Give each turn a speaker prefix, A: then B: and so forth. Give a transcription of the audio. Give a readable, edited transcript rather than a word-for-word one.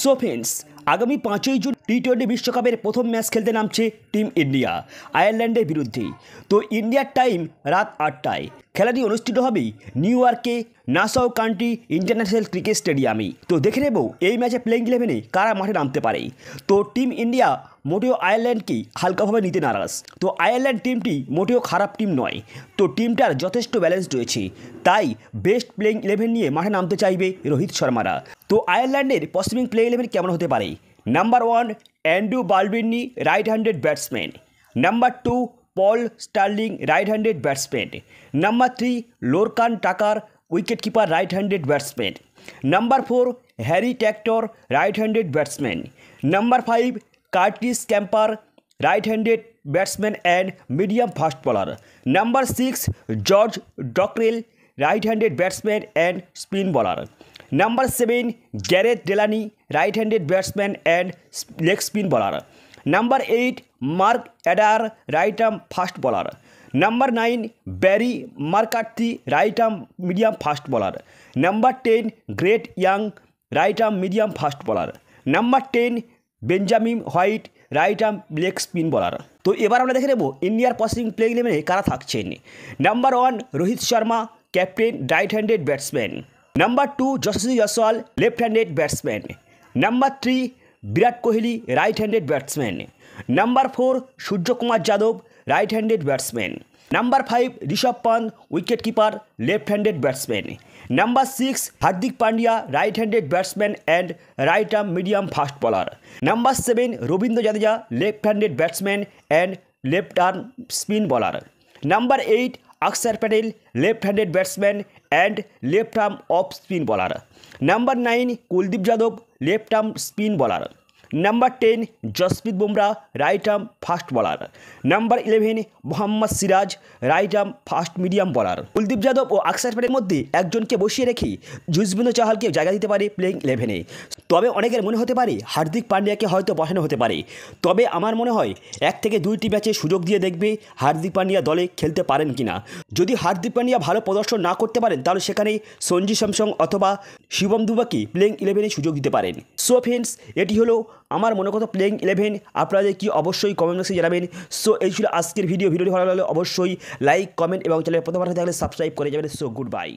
A: So friends, আগামী 5ই June টি-20 বিশ্বকাপের প্রথম ম্যাচ খেলতে নামছে টিম ইন্ডিয়া আয়ারল্যান্ডের বিরুদ্ধে। তো ইন্ডিয়ার টাইম রাত 8টায় খেলাটি অনুষ্ঠিত হবে নিউ ইয়র্কে নাসাউ কান্ট্রি ইন্টারন্যাশনাল ক্রিকেট স্টেডিয়ামে। তো দেখে নেব এই ম্যাচে প্লেইং 11-এ কারা মাঠে নামতে পারে। তো টিম ইন্ডিয়া মোটেও আয়ারল্যান্ডকে হালকাভাবে নিতে নারাজ। তো আয়ারল্যান্ড টিমটি মোটেও খারাপ টিম নয়, তো টিমটার যথেষ্ট ব্যালেন্স রয়েছে, তাই বেস্ট প্লেইং 11 নিয়ে মাঠে নামতে চাইবে রোহিত শর্মারা। তো আয়ারল্যান্ডের পশ্চিমিং প্লেইং 11 কেমন হতে পারে? Number 1 Andrew Balbirnie, right handed batsman. Number 2 Paul Stirling, right handed batsman. Number 3 Lorcan Tucker, wicket keeper, right handed batsman. Number 4 Harry Tector, right handed batsman. Number 5 Curtis Campher, right handed batsman and medium fast bowler. Number 6 George Dockrell, right handed batsman and spin bowler. Number 7 Gareth Delany, right handed batsman and leg spin bowler. Number 8 Mark Eder, right arm fast bowler. Number 9 Barry McCarthy, right arm medium fast bowler. Number 10 Craig Young, right arm medium fast bowler. Number 10 Benjamin White, right arm leg spin bowler. তো এবার আমরা দেখে নেব ইন্ডিয়ার পশ্চিম playing 11-এ কারা থাকছেন। Number 1 Rohit Sharma, captain, right handed batsman. Number 2 Yashasvi Jaiswal, left handed batsman. Number 3 Virat Kohli, right handed batsman. Number 4 Suryakumar Yadav, right handed batsman. Number 5 Rishabh Pant, wicket keeper, left handed batsman. Number 6 Hardik Pandya, right handed batsman and right arm medium fast bowler. Number 7 Rabindra Jadeja, left handed batsman and left arm spin bowler. Number 8 অক্ষর Patel, left handed batsman and left arm off spin bowler. Number 9 Kuldeep Yadav, left arm spin bowler. Number 10 Jasprit Bumrah, right arm fast bowler. Number 11 Mohammad Siraj, right arm fast medium বলার। কুলদীপ যাদব ও অক্ষর প্যাটেলের মধ্যে একজনকে বসিয়ে রেখে যুজবেন্দ্র চাহালকে জায়গা দিতে পারে প্লেইং 11-এ। তবে অনেকের মনে হতে পারে হার্দিক পান্ডিয়াকে হয়তো বসানো হতে পারে। তবে আমার মনে হয় 1 থেকে 2টি ম্যাচে সুযোগ দিয়ে দেখবে হার্দিক পান্ডিয়া দলে খেলতে পারেন কিনা। যদি হার্দিক পান্ডিয়া ভালো প্রদর্শন না করতে পারেন, তাহলে সেখানে সঞ্জু স্যামসং অথবা শিবম দুবাকে প্লেইং 11-এ সুযোগ দিতে পারেন। সো ফ্রেন্ডস, এটি হলো আমার মনে কথা প্লেইং 11। আপনাদের কি অবশ্যই কমেন্ট বক্সে জানাবেন। সো এই ছিল আজকের ভিডিওটি ভালো লাগলে অবশ্যই লাইক, কমেন্ট এবং চ্যানেলে প্রথমবার থাকলে সাবস্ক্রাইব করে যাবেন। So good bye.